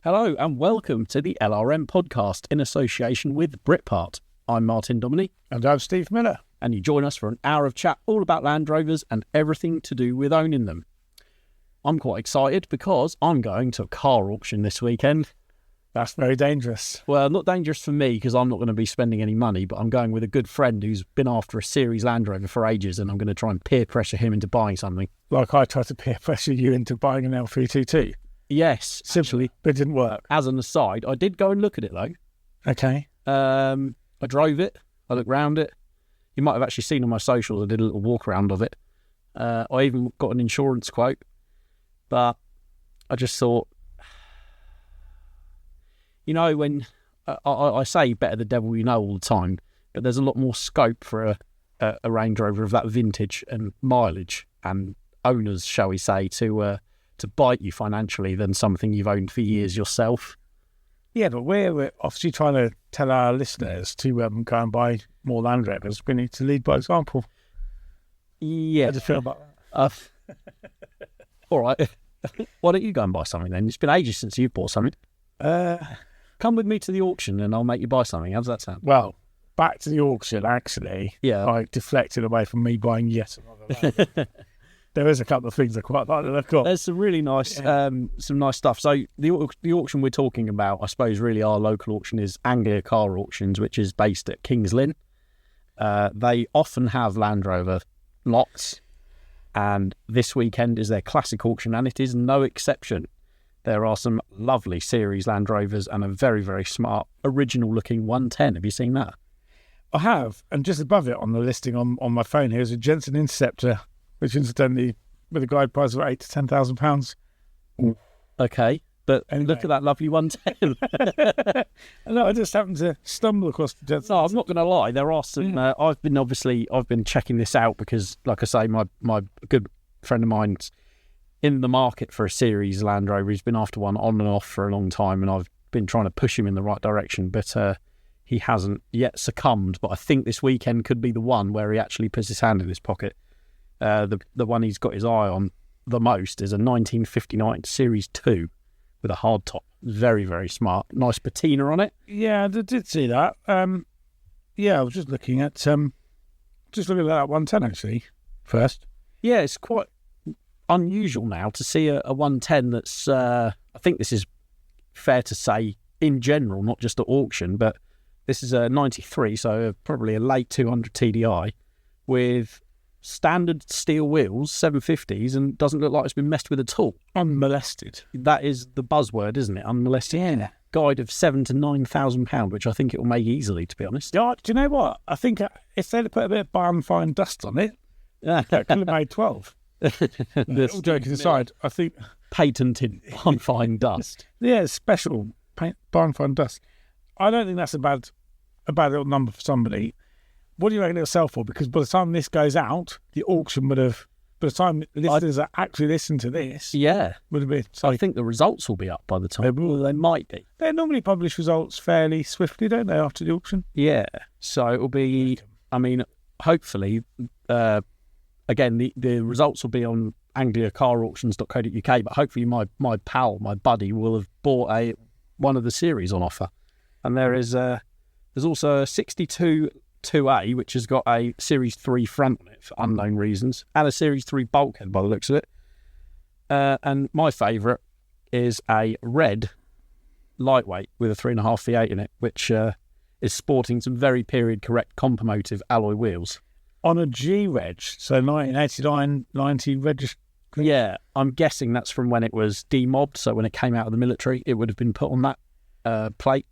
Hello and welcome to the LRM podcast in association with Britpart. I'm Martin Dominy. And I'm Steve Miller. And you join us for an hour of chat all about Land Rovers and everything to do with owning them. I'm quite excited because I'm going to a car auction this weekend. That's very dangerous. Well, not dangerous for me because I'm not going to be spending any money, but I'm going with a good friend who's been after a series Land Rover for ages, and I'm going to try and peer pressure him into buying something. Like I tried to peer pressure you into buying an L322. Yes. Simply, but it didn't work. As an aside, I did go and look at it though. Okay. I drove it. I looked round it. You might have actually seen on my socials, I did a little walk around of it. I even got an insurance quote, but I just thought, you know, when I say better the devil you know all the time, but there's a lot more scope for a Range Rover of that vintage and mileage and owners, shall we say, to bite you financially than something you've owned for years yourself. Yeah, but we're obviously trying to tell our listeners to go and buy more Land Rovers. We need to lead by example. Yeah. How do you feel about that? All right. Why don't you go and buy something then? It's been ages since you've bought something. Come with me to the auction and I'll make you buy something. How does that sound? Well, back to the auction, actually. Yeah. I deflected away from me buying yet another Land Rover. There is a couple of things I quite like that I've got. There's some really nice, some nice stuff. So the auction we're talking about, I suppose, really our local auction is Anglia Car Auctions, which is based at Kings Lynn. They often have Land Rover lots, and this weekend is their classic auction, and it is no exception. There are some lovely series Land Rovers and a very, very smart, original-looking 110. Have you seen that? I have, and just above it on the listing on my phone here is a Jensen Interceptor, which incidentally, with a guide price of £8,000 to £10,000. Okay, but anyway. Look at that lovely 110. No, I just happened to stumble across the Jensen. No, I'm not going to lie. There are some. I've been checking this out because, like I say, my good friend of mine's in the market for a series Land Rover. He's been after one on and off for a long time, and I've been trying to push him in the right direction, but he hasn't yet succumbed. But I think this weekend could be the one where he actually puts his hand in his pocket. The one he's got his eye on the most is a 1959 Series 2 with a hard top. Very, very smart. Nice patina on it. Yeah, I did see that. Yeah, I was just looking at that 110 actually first. Yeah, it's quite unusual now to see a 110 that's, I think this is fair to say in general, not just at auction, but this is a 93, so probably a late 200 TDI with standard steel wheels, 750s, and doesn't look like it's been messed with at all. Unmolested. That is the buzzword, isn't it? Unmolested. Yeah. Guide of £7,000 to £9,000, which I think it will make easily, to be honest. Yeah, do you know what? I think if they'd put a bit of barn fine dust on it, that could have made 12. All joking aside, I think patented barn fine dust. Yeah, special barn fine dust. I don't think that's a bad little number for somebody. What do you reckon it'll sell for? Because by the time this goes out, the auction would have, by the time listeners actually listen to this, would have been. I think the results will be up by the time. They might be. They normally publish results fairly swiftly, don't they, after the auction? Yeah. So it will be, I mean, hopefully, again, the results will be on angliacarauctions.co.uk, but hopefully my pal, my buddy, will have bought one of the series on offer. And there's also a 62 2A, which has got a Series 3 front on it for unknown reasons, and a Series 3 bulkhead by the looks of it. And my favourite is a red lightweight with a 3.5 V8 in it, which is sporting some very period-correct Compomotive alloy wheels. On a G-Reg, so 1989, 90 register. Yeah, I'm guessing that's from when it was demobbed, so when it came out of the military, it would have been put on that plate.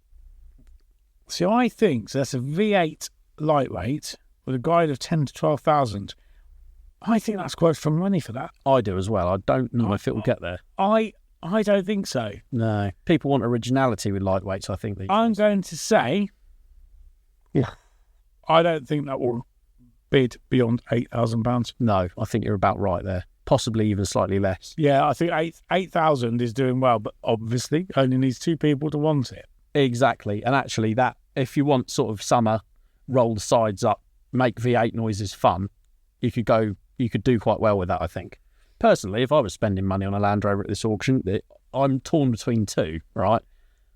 See, I think that's a V8 lightweight with a guide of 10 to 12,000. I think that's quite some money for that. I do as well. I don't know if it will get there. I don't think so. No. People want originality with lightweights, I think. I'm going to say, I don't think that will bid beyond £8,000. No, I think you're about right there. Possibly even slightly less. Yeah, I think 8,000 is doing well, but obviously only needs two people to want it. Exactly. And actually, that if you want sort of summer, roll the sides up, make V8 noises fun, you could do quite well with that, I think. Personally, if I was spending money on a Land Rover at this auction, I'm torn between two, right?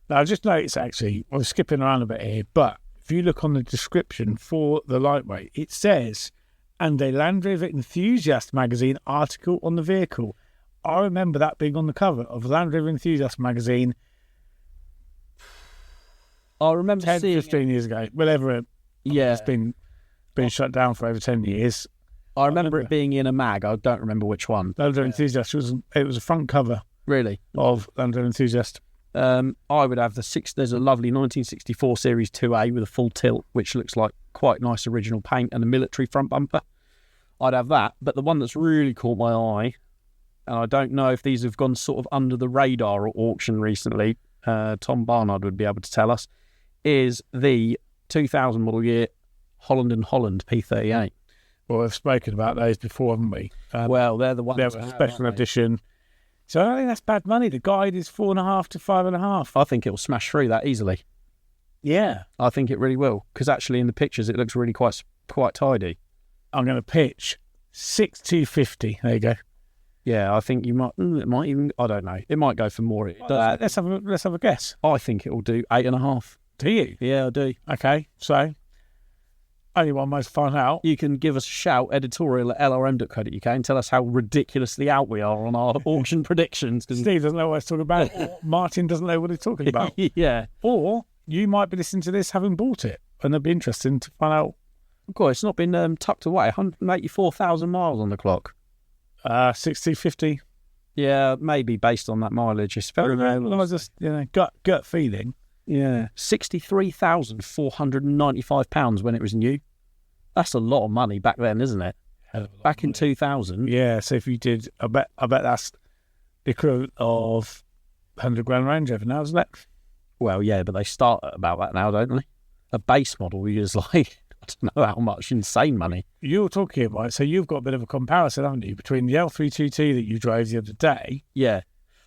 Now, I just noticed, actually, I'm skipping around a bit here, but if you look on the description for the lightweight, it says, and a Land Rover Enthusiast magazine article on the vehicle. I remember that being on the cover of Land Rover Enthusiast magazine I remember 10, seeing 15 years ago, whatever. It's been shut down for over 10 years. I remember it being in a mag. I don't remember which one. Land Rover Enthusiast, it was a front cover Really? of Land Rover Enthusiast. I would have there's a lovely 1964 Series 2A with a full tilt, which looks like quite nice original paint and a military front bumper. I'd have that. But the one that's really caught my eye, and I don't know if these have gone sort of under the radar at auction recently, Tom Barnard would be able to tell us, is the 2000 model year Holland & Holland P38. Well, we've spoken about those before, haven't we? Well, they're the ones. They're a special edition. So I don't think that's bad money. The guide is 4.5 to 5.5. I think it will smash through that easily. Yeah. I think it really will, because actually in the pictures it looks really quite tidy. I'm going to pitch 6,250. There you go. Yeah, I think you might. It might even. I don't know. It might go for more. Let's have a guess. I think it will do 8.5. Do you? Yeah, I do. Okay, so only one way to find out. You can give us a shout, editorial at lrm.co.uk, and tell us how ridiculously out we are on our auction predictions. Cause Steve doesn't know what he's talking about. Or Martin doesn't know what he's talking about. Yeah. Or you might be listening to this having bought it, and it'd be interesting to find out. Of course, it's not been tucked away. 184,000 miles on the clock. 6,250. Yeah, maybe based on that mileage. It's very I just gut feeling. Yeah, £63,495 when it was new. That's a lot of money back then, isn't it? Back in 2000. Yeah, so if you did, I bet that's the equivalent of 100 grand Range Rover now, isn't it? Well, yeah, but they start at about that now, don't they? A base model is like, I don't know how much insane money. You're talking about, so you've got a bit of a comparison, haven't you, between the L322 that you drove the other day. Yeah.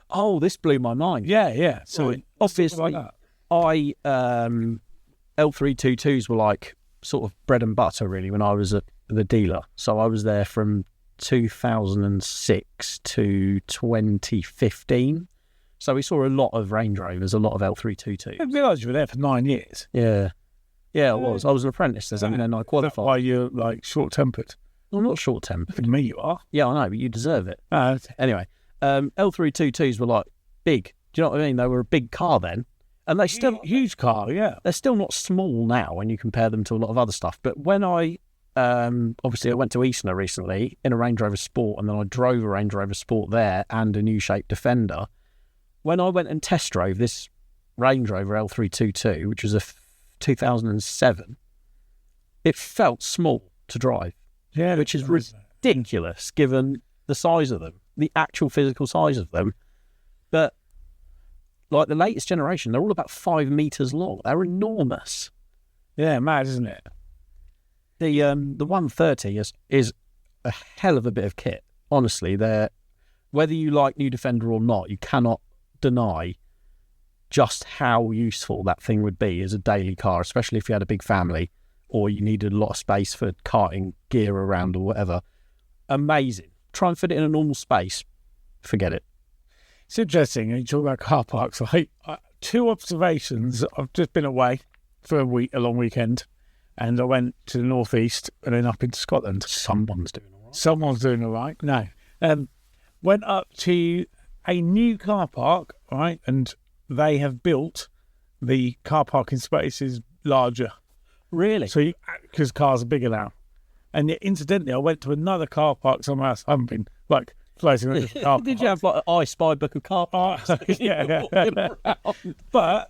Oh, this blew my mind. Yeah. So obviously, like L322s were like sort of bread and butter really when I was at the dealer. So I was there from 2006 to 2015. So we saw a lot of Range Rovers, a lot of L322s. I didn't realise you were there for 9 years. Yeah, I was. I was an apprentice there, and then I qualified. That's why you're like short-tempered. I'm not short-tempered. For me, you are. Yeah, I know, but you deserve it. Okay. Anyway, L322s were like big. Do you know what I mean? They were a big car then. And they still huge car, yeah. They're still not small now when you compare them to a lot of other stuff. But when I obviously I went to Eastner recently in a Range Rover Sport, and then I drove a Range Rover Sport there and a new shape Defender. When I went and test drove this Range Rover L322, which was a 2007, it felt small to drive. Yeah, which is ridiculous given the size of them, the actual physical size of them. But like the latest generation, they're all about 5 meters long. They're enormous. Yeah, mad, isn't it? The 130 is a hell of a bit of kit. Honestly, whether you like New Defender or not, you cannot deny just how useful that thing would be as a daily car, especially if you had a big family or you needed a lot of space for carting gear around or whatever. Amazing. Try and fit it in a normal space. Forget it. It's interesting. You talk about car parks. Two observations. I've just been away for a long weekend, and I went to the northeast and then up into Scotland. Someone's doing all right. Someone's doing all right. No. Went up to a new car park, right, and they have built the car parking spaces larger. Really? So, because cars are bigger now. And yet, incidentally, I went to another car park somewhere else. I haven't been, like, floating around the car park. Did you have, like, an I Spy book of car parks? Yeah. But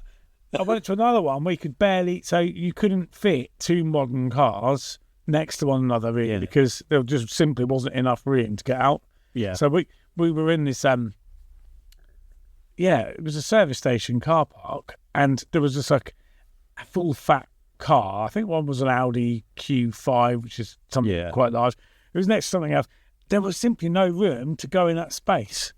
I went to another one where you could barely, so you couldn't fit two modern cars next to one another, really, because there just simply wasn't enough room to get out. Yeah. So we were in this, it was a service station car park, and there was just like a full fat car. I think one was an Audi Q5, which is something quite large. It was next to something else. There was simply no room to go in that space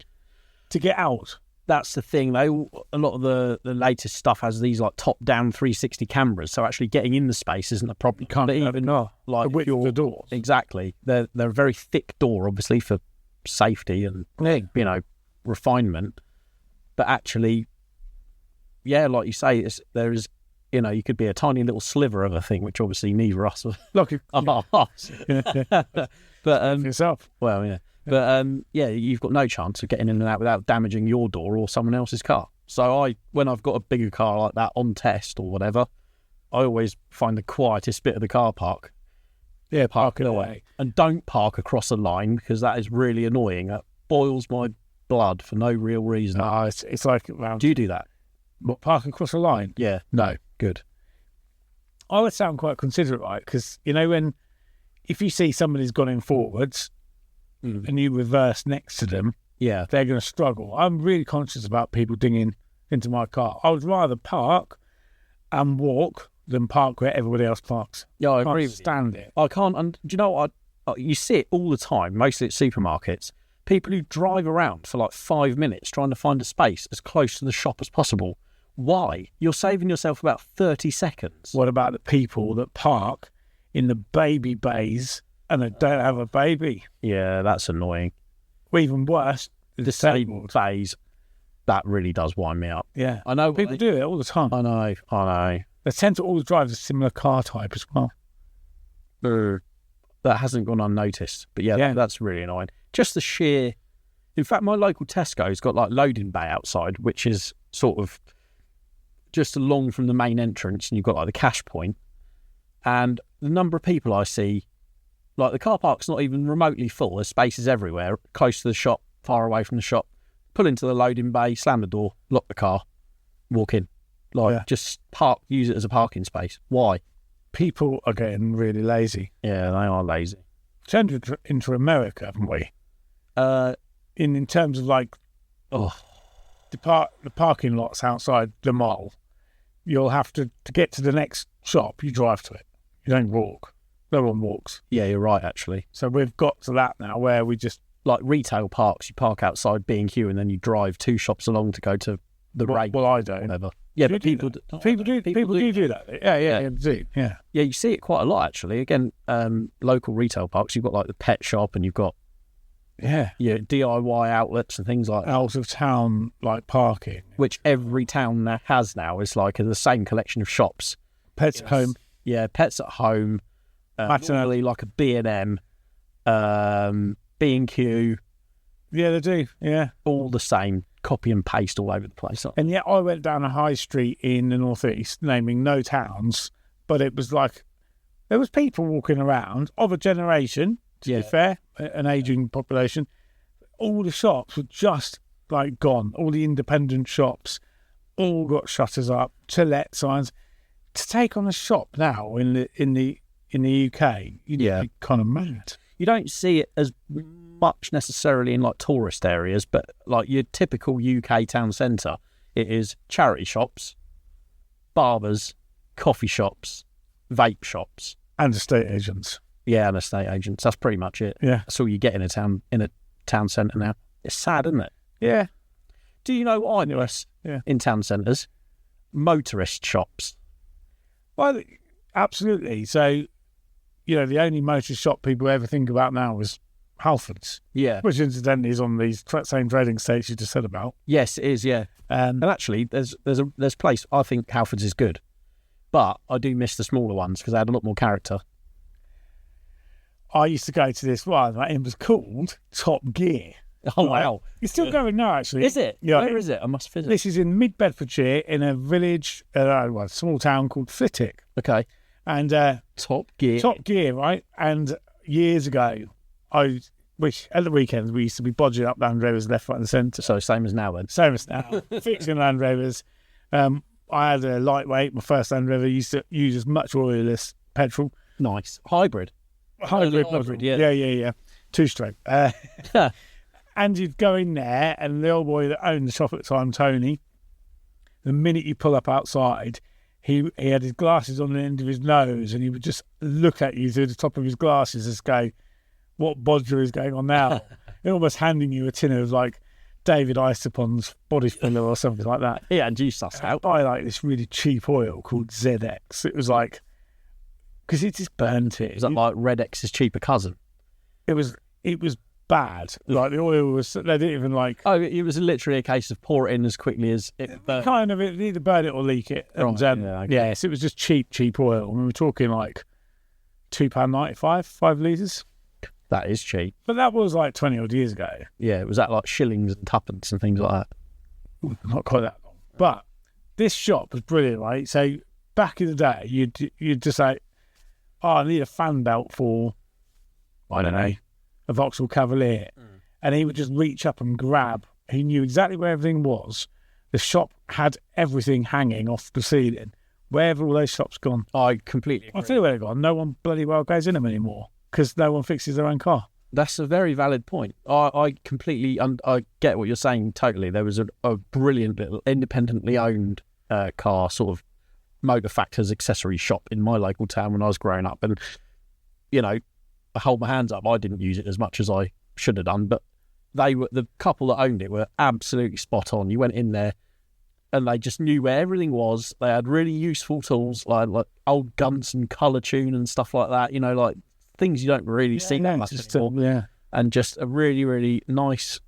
to get out. That's the thing. A lot of the latest stuff has these like top-down 360 cameras, so actually getting in the space isn't a problem. You can't even like the width of the door. Exactly. They're a very thick door, obviously, for safety and refinement. But actually, yeah, like you say, there is, you could be a tiny little sliver of a thing, which obviously neither us Like are. But yourself. well, yeah. But yeah, you've got no chance of getting in and out without damaging your door or someone else's car. So when I've got a bigger car like that on test or whatever, I always find the quietest bit of the car park. Yeah, park it away. And don't park across a line, because that is really annoying. That boils my blood for no real reason. No, it's like... Do you do that? What, park across a line? Yeah. No. Good. I would sound quite considerate, right? Because, if you see somebody's gone in forwards and you reverse next to them, yeah, they're going to struggle. I'm really conscious about people dinging into my car. I would rather park and walk than park where everybody else parks. Yeah, I can't agree with stand you. it. I can't. And do you know what? You see it all the time, mostly at supermarkets. People who drive around for like 5 minutes trying to find a space as close to the shop as possible. Why? You're saving yourself about 30 seconds. What about the people that park in the baby bays and they don't have a baby? Yeah, that's annoying. Or even worse, Disabled bays. That really does wind me up. Yeah. I know. People do it all the time. I know. They tend to all drive a similar car type as well. That hasn't gone unnoticed. But yeah, that's really annoying. Just the sheer... In fact, my local Tesco's got like loading bay outside, which is sort of just along from the main entrance, and you've got like the cash point. And the number of people I see, like the car park's not even remotely full. There's spaces everywhere, close to the shop, far away from the shop. Pull into the loading bay, slam the door, lock the car, walk in. Just park, use it as a parking space. Why? People are getting really lazy. Yeah, they are lazy. Turned into America, haven't we? In terms of like, the parking lots outside the mall, you'll have to get to the next shop, you drive to it. You don't walk. No one walks. Yeah, you're right, actually. So we've got to that now where we just... Like retail parks, you park outside B&Q and then you drive 2 shops along to go to the rate. Well, I don't. Whatever. Yeah, do but people do. People do that. Yeah, do. Yeah. Yeah, you see it quite a lot, actually. Again, local retail parks, you've got like the pet shop and you've got DIY outlets and things like that. Out of town, like parking. Which every town has now is like the same collection of shops. Pets at home. Yeah, pets at home. Normally like a B&M, B&Q. Yeah, they do. Yeah. All the same. Copy and paste all over the place. And yet I went down a high street in the northeast, naming no towns, but it was like there was people walking around of a generation, to be fair, an ageing population. All the shops were just like gone. All the independent shops all got shutters up, to let signs. To take on a shop now in the UK, you'd be kind of mad. You don't see it as much necessarily in like tourist areas, but like your typical UK town centre, it is charity shops, barbers, coffee shops, vape shops, and estate agents. Yeah, and estate agents. That's pretty much it. Yeah, that's all you get in a town centre now. It's sad, isn't it? Yeah. Do you know what I notice in town centres? Motorist shops. Well, absolutely. So, the only motor shop people ever think about now is Halfords. Yeah. Which incidentally is on these same trading estates you just said about. Yes, it is, yeah. And actually, there's a place, I think Halfords is good. But I do miss the smaller ones because they had a lot more character. I used to go to this one, it was called Top Gear. Oh, wow. It's still going now, actually. Is it? Yeah. Where is it? I must visit. This is in mid-Bedfordshire in a village, a small town called Flitwick. Okay. And Top Gear, right? And years ago, at the weekends, we used to be bodging up Land Rovers left, right and centre. So same as now then? Same as now. Fixing Land Rovers. I had a lightweight. My first Land Rover used to use as much oil-less petrol. Nice. Hybrid, yeah. Yeah. 2-stroke. And you'd go in there, and the old boy that owned the shop at the time, Tony, the minute you pull up outside, he had his glasses on the end of his nose, and he would just look at you through the top of his glasses and go, what bodger is going on now? Almost handing you a tin of like David Isopon's body filler or something like that. Yeah, and you sussed out. I like this really cheap oil called ZX. It was like, because it just burnt it. Is that like Red X's cheaper cousin? It was bad. Like the oil was, they didn't even like. Oh, it was literally a case of pour it in as quickly as it burnt. Kind of, it either burn it or leak it. And, Right, yes, it was just cheap oil. We were talking like £2.95, 5 litres. That is cheap. But that was like 20 odd years ago. Yeah, it was at like shillings and tuppence and things like that. Not quite that long. But this shop was brilliant, right? So back in the day, you'd just say, oh, I need a fan belt for, I don't know, a Vauxhall Cavalier. And he would just reach up and grab. He knew exactly where everything was. The shop had everything hanging off the ceiling. Where have all those shops gone? I completely agree. I'll tell you where they've gone. No one bloody well goes in them anymore because no one fixes their own car. That's a very valid point. I completely, I get what you're saying totally. There was a brilliant little independently owned car sort of motor factors accessory shop in my local town when I was growing up. And, you know, I hold my hands up. I didn't use it as much as I should have done, but the couple that owned it were absolutely spot on. You went in there and they just knew where everything was. They had really useful tools like old guns and colour tune and stuff like that, you know, like things you don't really see that much anymore. And just a really, really nice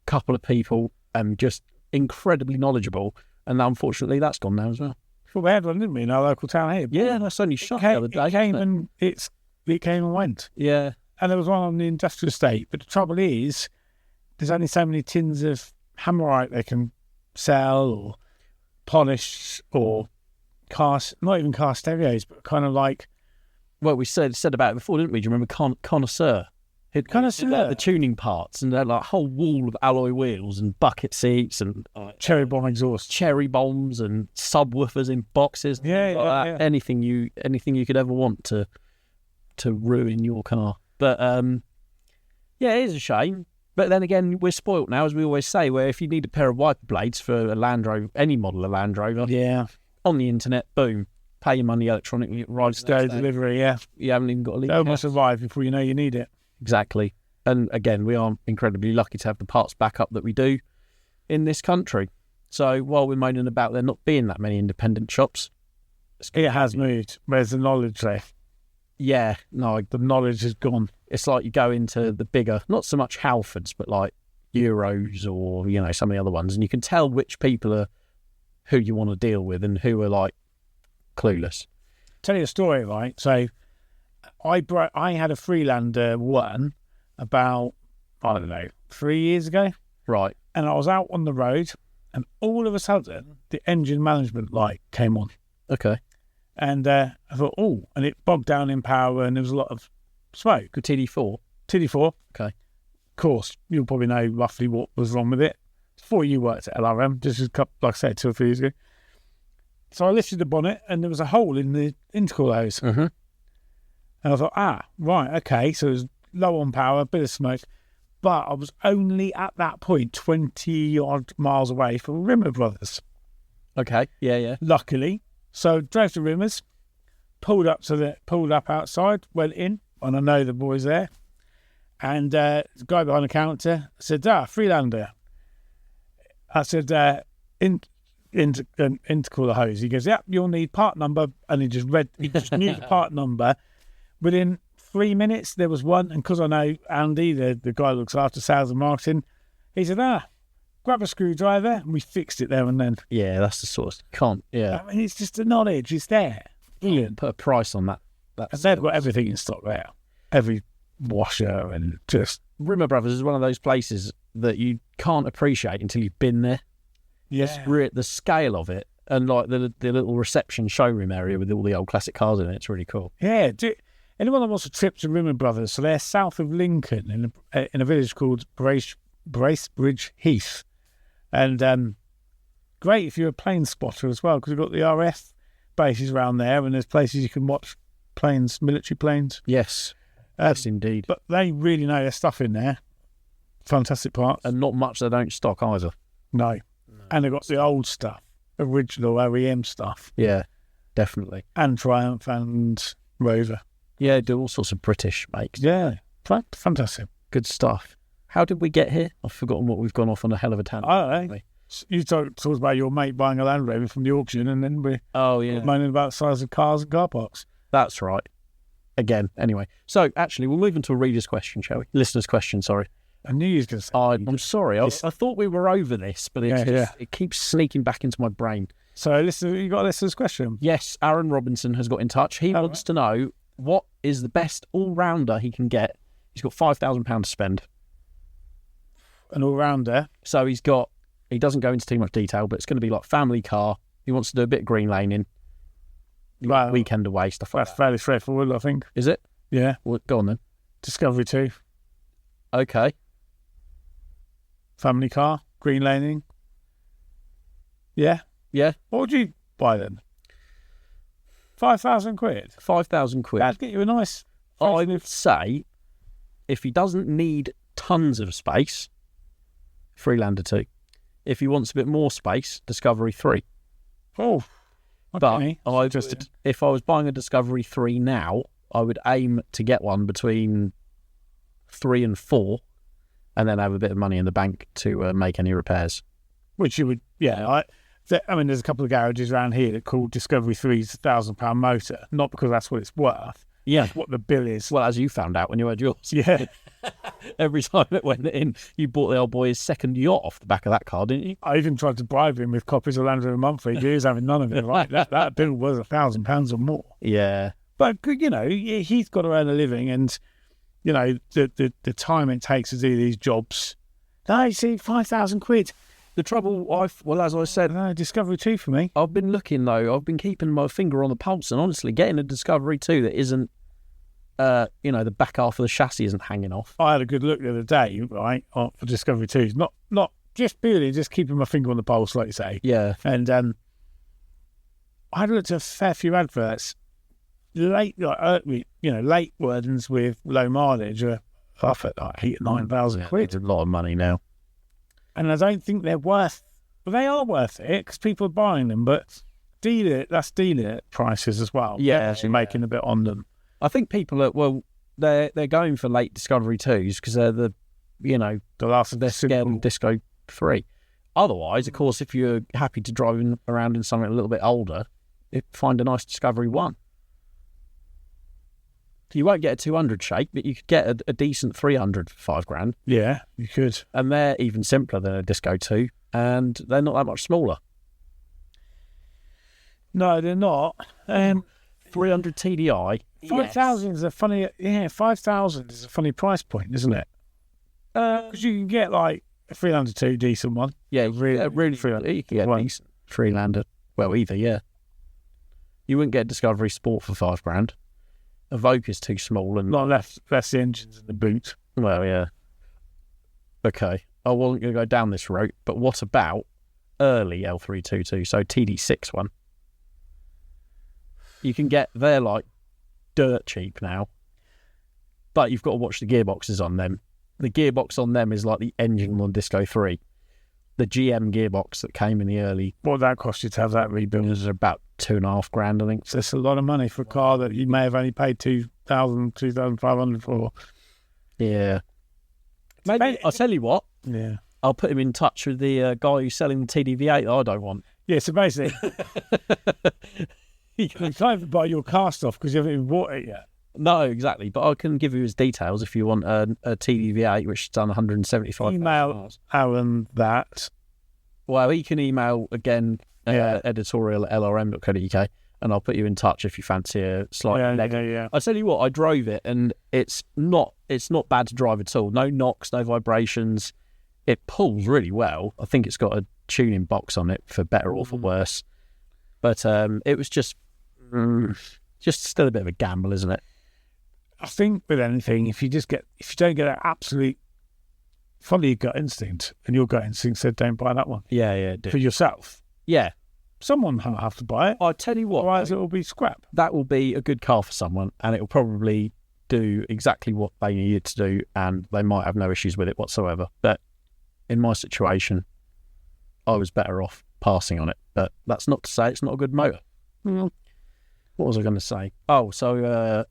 couple of people and just incredibly knowledgeable. And unfortunately, that's gone now as well. Well, we had one, didn't we, in our local town here? Yeah, that's only shot the other day. It came and went. Yeah. And there was one on the industrial estate. But the trouble is, there's only so many tins of hammerite they can sell or polish or cast, not even car stereos, but kind of like... Well, we said about it before, didn't we? Do you remember Connoisseur? Connoisseur. The tuning parts, and they had like a whole wall of alloy wheels and bucket seats and cherry bomb exhaust, cherry bombs and subwoofers in boxes. Yeah. Anything you could ever want to ruin your car. But yeah, it is a shame. But then again, we're spoilt now, as we always say. Where if you need a pair of wiper blades for a Land Rover, any model of Land Rover, on the internet, boom, pay your money electronically, it arrives day delivery. Yeah, you haven't even got to leave. It must arrive before you know you need it. Exactly. And again, we are incredibly lucky to have the parts backup that we do in this country. So while we're moaning about there not being that many independent shops, it has moved. Where's the knowledge there? Yeah, no, the knowledge has gone. It's like you go into the bigger, not so much Halfords, but like Euros or, you know, some of the other ones, and you can tell which people are who you want to deal with and who are like clueless. Tell you a story, right? So I had a Freelander one about, I don't know, 3 years ago. Right. And I was out on the road and all of a sudden the engine management light came on. Okay. And I thought, oh, and it bogged down in power and there was a lot of smoke. Good TD4? TD4. Okay. Of course, you'll probably know roughly what was wrong with it. Before you worked at LRM, just a couple, like I said, 2 or 3 years ago. So I lifted the bonnet and there was a hole in the intercooler hose. Mm-hmm. And I thought, right, okay. So it was low on power, a bit of smoke. But I was only at that point 20 odd miles away from Rimmer Brothers. Okay, yeah. Luckily. So drove to Rimmer's, pulled up outside, went in, and I know the boys there. And the guy behind the counter said, Freelander. I said, intercooler hose. He goes, you'll need part number. And he just knew the part number. Within 3 minutes, there was one. And because I know Andy, the guy who looks after sales and marketing, he said, grab a screwdriver. And we fixed it there and then. Yeah, that's the sort of, yeah. I mean, it's just the knowledge. It's there. Brilliant. Put a price on that. And they've got everything in stock there. Every washer and just... Rimmer Brothers is one of those places that you can't appreciate until you've been there. Yeah. The scale of it and like the little reception showroom area with all the old classic cars in it, it's really cool. Yeah. Anyone that wants a trip to Rimmer Brothers, so they're south of Lincoln in a village called Bracebridge Heath. And great if you're a plane spotter as well, because we've got the RF bases around there and there's places you can watch planes, military planes. Yes. Yes, indeed. But they really know their stuff in there. Fantastic parts. And not much they don't stock either. No. And they've got the old stuff, original OEM stuff. Yeah, definitely. And Triumph and Rover. Yeah, do all sorts of British makes. Yeah, fantastic. Good stuff. How did we get here? I've forgotten what we've gone off on a hell of a tangent. I don't know. You talked about your mate buying a Land Rover from the auction and then we're moaning about the size of cars and car parks. That's right. again, anyway. So, actually, we'll move into a reader's question, shall we? Listener's question, sorry. I knew you was going to say. I'm sorry. I thought we were over this, but it keeps sneaking back into my brain. So, you got a listener's question? Yes, Aaron Robinson has got in touch. He wants to know what is the best all-rounder he can get. He's got £5,000 to spend. An all-rounder? So he doesn't go into too much detail, but it's going to be like family car. He wants to do a bit of green laning. Well, weekend away, stuff like that. That's fairly straightforward, I think. Is it? Yeah. Well, go on then. Discovery 2. Okay. Family car, green laning. Yeah. Yeah. What would you buy then? 5,000 quid? 5,000 quid. That'd get you a nice... I would say, if he doesn't need tons of space, Freelander 2. If he wants a bit more space, Discovery 3. Oh, okay. But if I was buying a Discovery 3 now, I would aim to get one between 3 and 4, and then have a bit of money in the bank to make any repairs. Which you would, yeah. I mean, there's a couple of garages around here that call Discovery 3's £1,000 motor, not because that's what it's worth. Yeah. That's what the bill is. Well, as you found out when you had yours. Yeah. Every time it went in, you bought the old boy his second yacht off the back of that car, didn't you? I even tried to bribe him with copies of Land Rover Monthly. He was having none of it, right? That bill was £1,000 or more. Yeah. But, you know, he's got to earn a living, and, you know, the time it takes to do these jobs. No, you see, 5,000 quid. The trouble, as I said... No, Discovery 2 for me. I've been looking, though. I've been keeping my finger on the pulse, and honestly, getting a Discovery 2 that isn't, the back half of the chassis isn't hanging off. I had a good look the other day, right, for Discovery 2s. Not just purely, just keeping my finger on the pulse, like you say. Yeah. And I had looked at a fair few adverts. Late wordings with low mileage are off at like 8,000 or 9,000 quid. It's a lot of money now. And I don't think they're worth... Well, they are worth it because people are buying them, but that's dealer prices as well. Yeah. They're actually making a bit on them. I think people are, they're going for late Discovery 2s because they're they're scared of Disco 3. Otherwise, of course, if you're happy to drive around in something a little bit older, find a nice Discovery 1. You won't get a 200 shape, but you could get a decent 300 for £5,000. Yeah, you could. And they're even simpler than a Disco 2, and they're not that much smaller. No, they're not. 300 TDI. 5,000 is a funny... Yeah, 5,000 is a funny price point, isn't it? Because you can get, like, a Freelander 2 decent one. Yeah, really Freelander. You can get a decent Freelander. Well, either, yeah. You wouldn't get a Discovery Sport for £5,000. Evoque is too small and not less the engines in the boot. Well, yeah. Okay, I wasn't going to go down this route, but what about early L322, so TD6 one? You can get, they're like dirt cheap now, but you've got to watch the gearboxes on them. The gearbox on them is like the engine on Disco 3. The GM gearbox that came in the early... What would that cost you to have that rebuilt? It was about $2,500, I think. So it's a lot of money for a car that you may have only paid $2,500 for. Yeah. Maybe I'll tell you what. Yeah. I'll put him in touch with the guy who's selling the TDV8 that I don't want. Yeah, so basically, you can't even buy your cast off because you haven't even bought it yet. No, exactly. But I can give you his details if you want a TDV8, which has done 175. Email Aaron that. Well, he can email again, editorial at lrm.co.uk, and I'll put you in touch if you fancy a slight leg. Yeah. I tell you what, I drove it, and it's not bad to drive at all. No knocks, no vibrations. It pulls really well. I think it's got a tuning box on it for better or for worse. But it was just still a bit of a gamble, isn't it? I think with anything, if you don't get an absolute, follow your gut instinct, and your gut instinct said don't buy that one. Yeah, for yourself. Yeah, someone will have to buy it. I tell you what, otherwise it will be scrap. That will be a good car for someone, and it will probably do exactly what they need it to do, and they might have no issues with it whatsoever. But in my situation, I was better off passing on it. But that's not to say it's not a good motor. What was I going to say? Oh, so,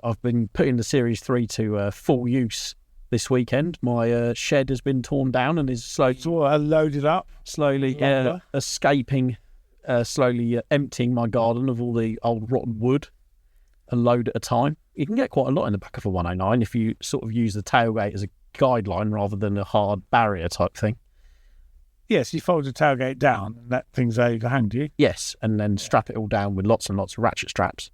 I've been putting the Series 3 to full use this weekend. My shed has been torn down and is slowly loaded up. Slowly escaping, slowly emptying my garden of all the old rotten wood, a load at a time. you can get quite a lot in the back of a 109 if you sort of use the tailgate as a guideline rather than a hard barrier type thing. Yes, you fold the tailgate down and that thing's overhang, do you? Yes, and then strap it all down with lots and lots of ratchet straps.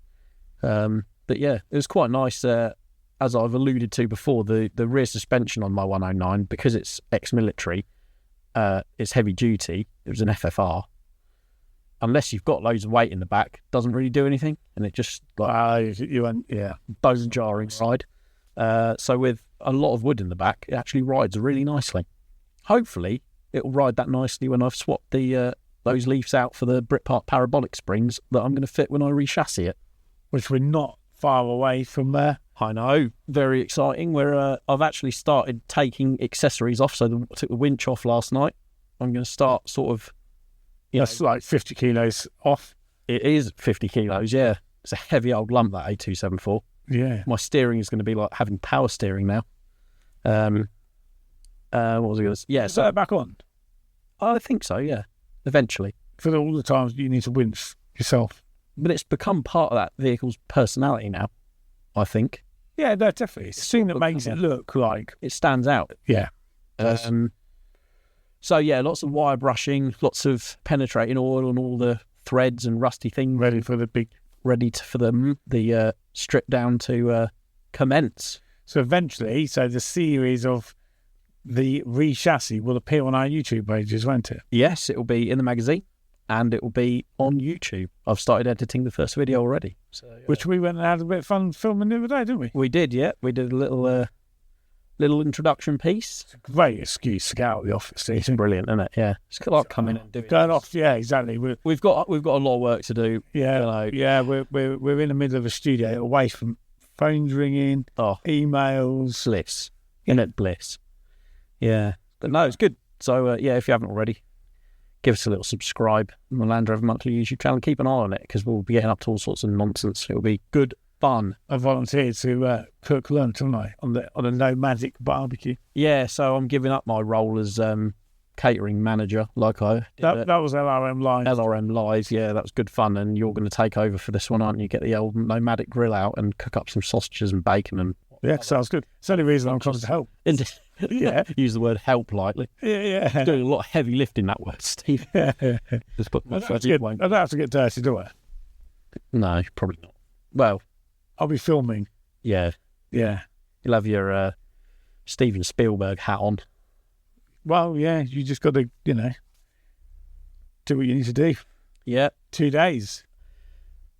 But yeah, it was quite nice. As I've alluded to before, the rear suspension on my 109, because it's ex-military, it's heavy duty. It was an FFR. Unless you've got loads of weight in the back, doesn't really do anything, and it just bone jarring ride. So with a lot of wood in the back, it actually rides really nicely. Hopefully, it'll ride that nicely when I've swapped those leaves out for the Britpart parabolic springs that I'm going to fit when I re-chassis it. Which we're not far away from there. I know, very exciting. I've actually started taking accessories off. So I took the winch off last night. I'm going to start sort of... That's like 50 kilos off. It is 50 kilos, yeah. It's a heavy old lump, that A274. Yeah. My steering is going to be like having power steering now. What was I going to say? Yeah, Is that back on? I think so, yeah. Eventually. For all the times you need to winch yourself. But it's become part of that vehicle's personality now, I think. Yeah, no, definitely. It's the thing that makes it look like... It stands out. Yeah. So, yeah, lots of wire brushing, lots of penetrating oil on all the threads and rusty things. Ready for the strip down to commence. So eventually, the series of the re-chassis will appear on our YouTube pages, won't it? Yes, it will be in the magazine and it will be on YouTube. I've started editing the first video already. So, which we went and had a bit of fun filming the other day, didn't we? We did, yeah. We did a little introduction piece. It's a great excuse to get out of the office. It's brilliant, isn't it? Yeah. It's like coming in and doing going off, yeah, exactly. We've got a lot of work to do. Yeah, yeah. We're in the middle of a studio, away from phones ringing, emails. Bliss. Internet bliss. Yeah. But no, it's good. So, yeah, if you haven't already, give us a little subscribe on the Land Rover Monthly YouTube channel. Keep an eye on it because we'll be getting up to all sorts of nonsense. It'll be good fun. I volunteered to cook lunch, haven't I, on a nomadic barbecue. Yeah, so I'm giving up my role as catering manager, like I did. That was LRM Live. LRM Live, yeah, that was good fun. And you're going to take over for this one, aren't you? Get the old nomadic grill out and cook up some sausages and bacon and... Yeah, sounds good. It's the only reason I'm trying to help. Yeah, use the word help lightly. Yeah. Doing a lot of heavy lifting, that word, Steve. Yeah. Just put I don't have to get dirty, do I? No, probably not. Well, I'll be filming. Yeah. Yeah. You'll have your Steven Spielberg hat on. Well, yeah, you just got to, do what you need to do. Yeah. 2 days.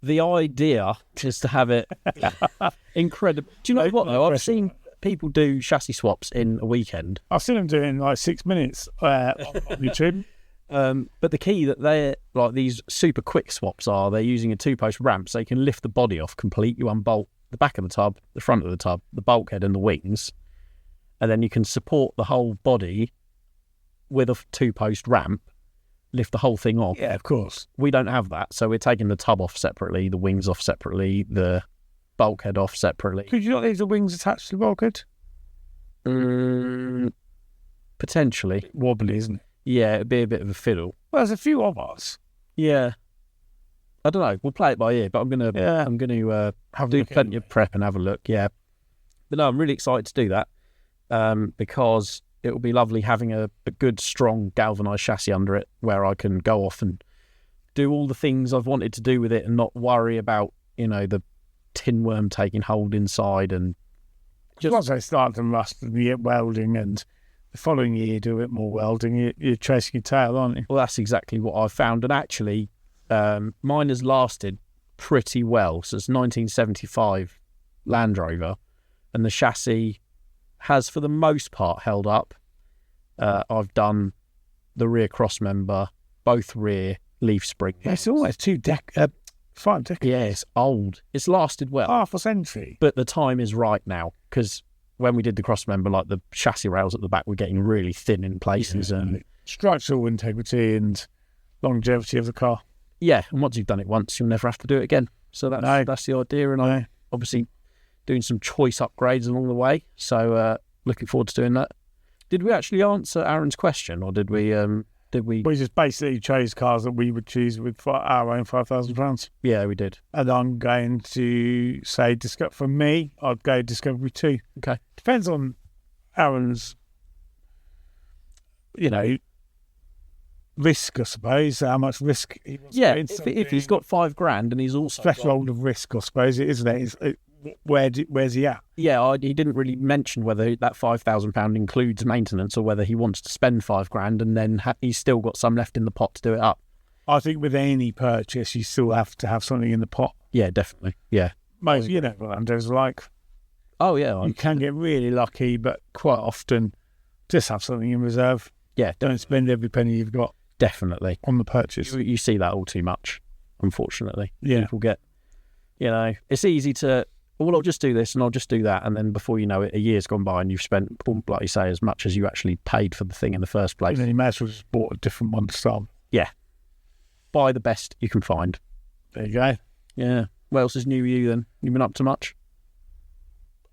The idea is to have it incredible. Do you know what, though? I've seen people do chassis swaps in a weekend. I've seen them doing like 6 minutes on YouTube. But the key that they're like these super quick swaps are they're using a 2-post ramp so you can lift the body off complete. You unbolt the back of the tub, the front of the tub, the bulkhead and the wings, and then you can support the whole body with a 2-post ramp, lift the whole thing off. Yeah, of course. We don't have that, so we're taking the tub off separately, the wings off separately, the bulkhead off separately. Could you not leave the wings attached to the bulkhead? Potentially. Wobbly, isn't it? Yeah, it'd be a bit of a fiddle. Well, there's a few of us. Yeah. I don't know. We'll play it by ear, but I'm gonna do plenty of prep and have a look. Yeah. But no, I'm really excited to do that because it will be lovely having a good, strong galvanised chassis under it where I can go off and do all the things I've wanted to do with it and not worry about, the tin worm taking hold inside and just once they start to rust and you get welding and the following year you do a bit more welding, you're chasing your tail, aren't you? Well, that's exactly what I've found. And actually, mine has lasted pretty well. So it's 1975 Land Rover and the chassis has, for the most part, held up. I've done the rear cross member, both rear leaf spring. Yeah, it's almost 5 decades. Yeah, it's old. It's lasted well. Half a century. But the time is right now because when we did the cross member, like the chassis rails at the back were getting really thin in places. Yeah, and structural integrity and longevity of the car. Yeah, and once you've done it once, you'll never have to do it again. So that's the idea. And I'm obviously doing some choice upgrades along the way. So looking forward to doing that. Did we actually answer Aaron's question or did we... Did we? We just basically chose cars that we would choose with our own £5,000. Yeah, we did. And I'm going to say, for me, I'd go Discovery 2. Okay. Depends on Aaron's, risk, I suppose. How much risk he wants to put into if he's got $5,000 and he's also threshold of risk, I suppose, isn't it? Where's he at? Yeah, he didn't really mention whether that £5,000 includes maintenance or whether he wants to spend $5,000 and then he's still got some left in the pot to do it up. I think with any purchase, you still have to have something in the pot. Yeah, definitely. Yeah. Most, what Land Rovers are like. Oh, yeah. You can get really lucky, but quite often, just have something in reserve. Yeah. Don't spend every penny you've got. Definitely. On the purchase. You see that all too much, unfortunately. Yeah. People get, it's easy to, well, I'll just do this and I'll just do that. And then before you know it, a year's gone by and you've spent, like you say, as much as you actually paid for the thing in the first place. And then you may as well just bought a different one to start. Yeah. Buy the best you can find. There you go. Yeah. What else is new with you then? You been up to much?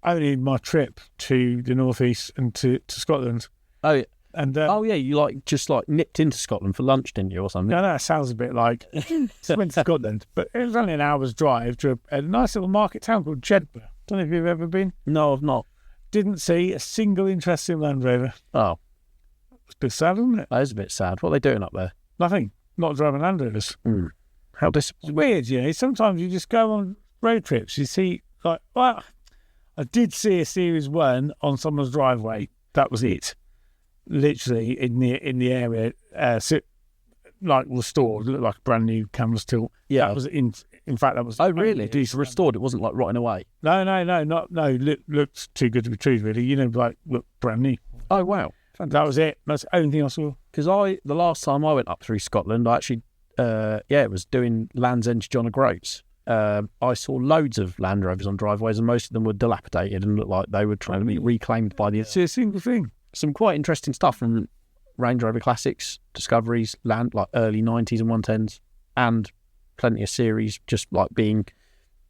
Only my trip to the northeast and to Scotland. Oh, yeah. And you just nipped into Scotland for lunch, didn't you, or something? No, that sounds a bit like went to Scotland, but it was only an hour's drive to a nice little market town called Jedburgh. Don't know if you've ever been. No, I've not. Didn't see a single interesting Land Rover. Oh, it's a bit sad, isn't it? That is a bit sad. What are they doing up there? Nothing. Not driving Land Rovers. How It's weird, Sometimes you just go on road trips. You see, I did see a Series 1 on someone's driveway. That was it. Literally in the area, restored, looked like a brand new canvas tilt. Yeah, that was in fact that was. Oh really? It was restored. It wasn't like rotting away. No. Looked too good to be true, really. Looked brand new. Oh wow, fantastic. That was it. That's the only thing I saw. Because the last time I went up through Scotland, I actually, it was doing Land's End to John O'Groats. I saw loads of Land Rovers on driveways, and most of them were dilapidated and looked like they were trying to be reclaimed by the. It's a single thing. Some quite interesting stuff from Range Rover Classics, Discoveries, early 90s and 110s, and plenty of series just being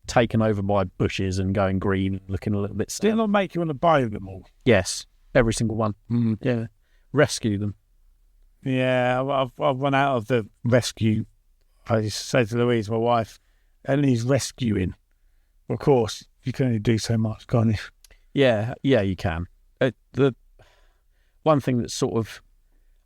taken over by bushes and going green and looking a little bit Still not make you want to buy them all? Yes, every single one. Yeah, rescue them. Yeah, I've run out of the rescue. I used to say to Louise, my wife, and he's rescuing. Of course, you can only do so much, can't you? Yeah, you can. The one thing that's I've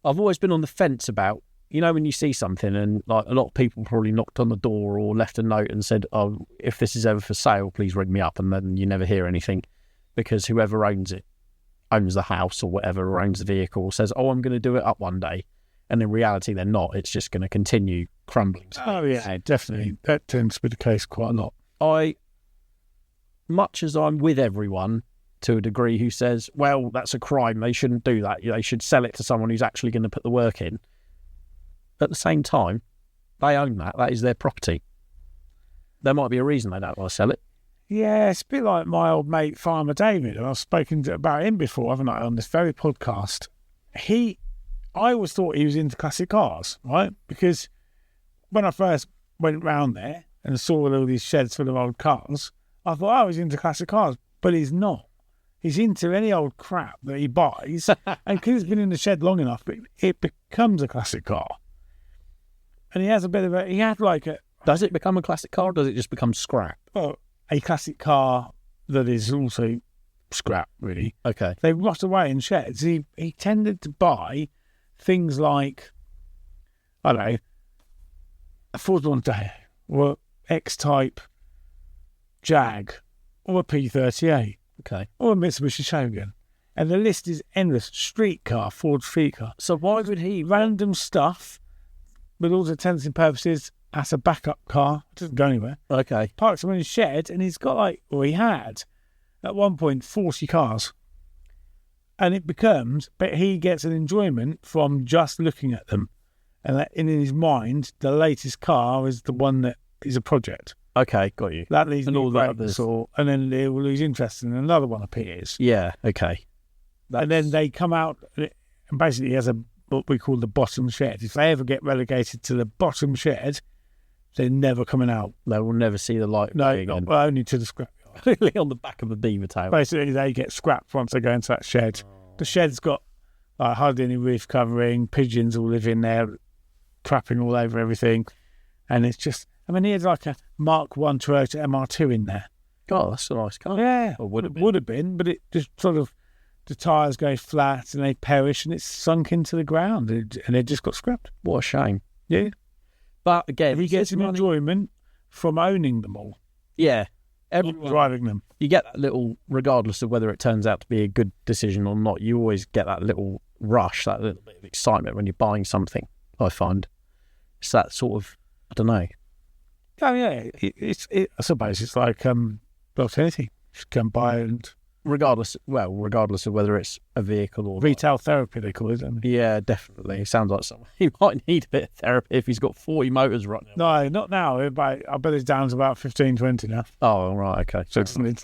always been on the fence about, when you see something and a lot of people probably knocked on the door or left a note and said, oh, if this is ever for sale, please ring me up. And then you never hear anything because whoever owns the house or whatever, or owns the vehicle, says, oh, I'm going to do it up one day. And in reality, they're not. It's just going to continue crumbling. Oh, yeah, definitely. That tends to be the case quite a lot. Much as I'm with everyone to a degree who says, well, that's a crime, they shouldn't do that, they should sell it to someone who's actually going to put the work in. At the same time, they own that is their property. There might be a reason they don't want to sell it. Yeah, it's a bit like my old mate Farmer David, and I've spoken about him before, haven't I, on this very podcast. I always thought he was into classic cars, right? Because when I first went round there and saw all these sheds full of old cars, I thought, he's into classic cars, but he's not. He's into any old crap that he buys, and because it's been in the shed long enough, it becomes a classic car. And he has a bit of Does it become a classic car, or does it just become scrap? Well, a classic car that is also scrap, really. Okay. They rot away in sheds. He tended to buy things like, I don't know, a Ford Mondeo, or X-Type Jag, or a P38. Okay. Or a Mitsubishi Shogun. And the list is endless. Ford street car. So why would he... Random stuff, with all intents and purposes, as a backup car. It doesn't go anywhere. Okay. Parks them in his shed, and he's got he had, at one point, 40 cars. And but he gets an enjoyment from just looking at them. And that, in his mind, the latest car is the one that is a project. Okay, got you. That leads and all that others. And then they will lose interest and another one appears. Yeah, okay. And then they come out, and basically he has what we call the bottom shed. If they ever get relegated to the bottom shed, they're never coming out. They will never see the light. No, only to the scrap yard. On the back of a beaver tail. Basically, they get scrapped once they go into that shed. The shed's got like hardly any roof covering, pigeons all live in there, crapping all over everything. And it's just, I mean, he had like a Mark 1 Toyota MR2 in there. God, that's a nice car. Yeah, Or would have been. would have been, but it just sort of, the tyres go flat and they perish and it's sunk into the ground and it just got scrapped. What a shame. Yeah. But again, He gets some enjoyment from owning them all, Yeah. not Everyone, driving them. you get that little, regardless of whether it turns out to be a good decision or not, you always get that little rush, that little bit of excitement when you're buying something, I find. It's that sort of, I don't know. Oh, yeah. I suppose it's like, well, anything. Just come by and Regardless of whether it's a vehicle or retail therapy, they call it, don't they? Yeah, definitely. It sounds like someone he might need a bit of therapy if he's got 40 motors right now. No, not now. I bet it's down to about 15, 20 now. Oh, right, okay. So you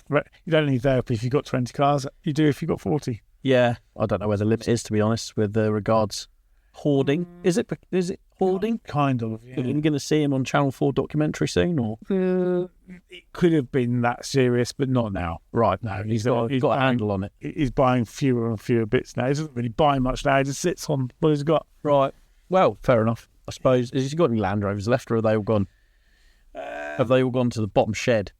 don't need therapy if you've got 20 cars. You do if you've got 40. Yeah, I don't know where the limit is, to be honest, with regards hoarding. Is it hoarding? Kind of, yeah. Are you going to see him on Channel 4 documentary soon, or? It could have been that serious, but not now. Right. No, He's got a handle on it. He's buying fewer and fewer bits now. He doesn't really buy much now. He just sits on what he's got. Right. Well, fair enough. I suppose. Has he got any Land Rovers left, or have they all gone? Have they all gone to the bottom shed?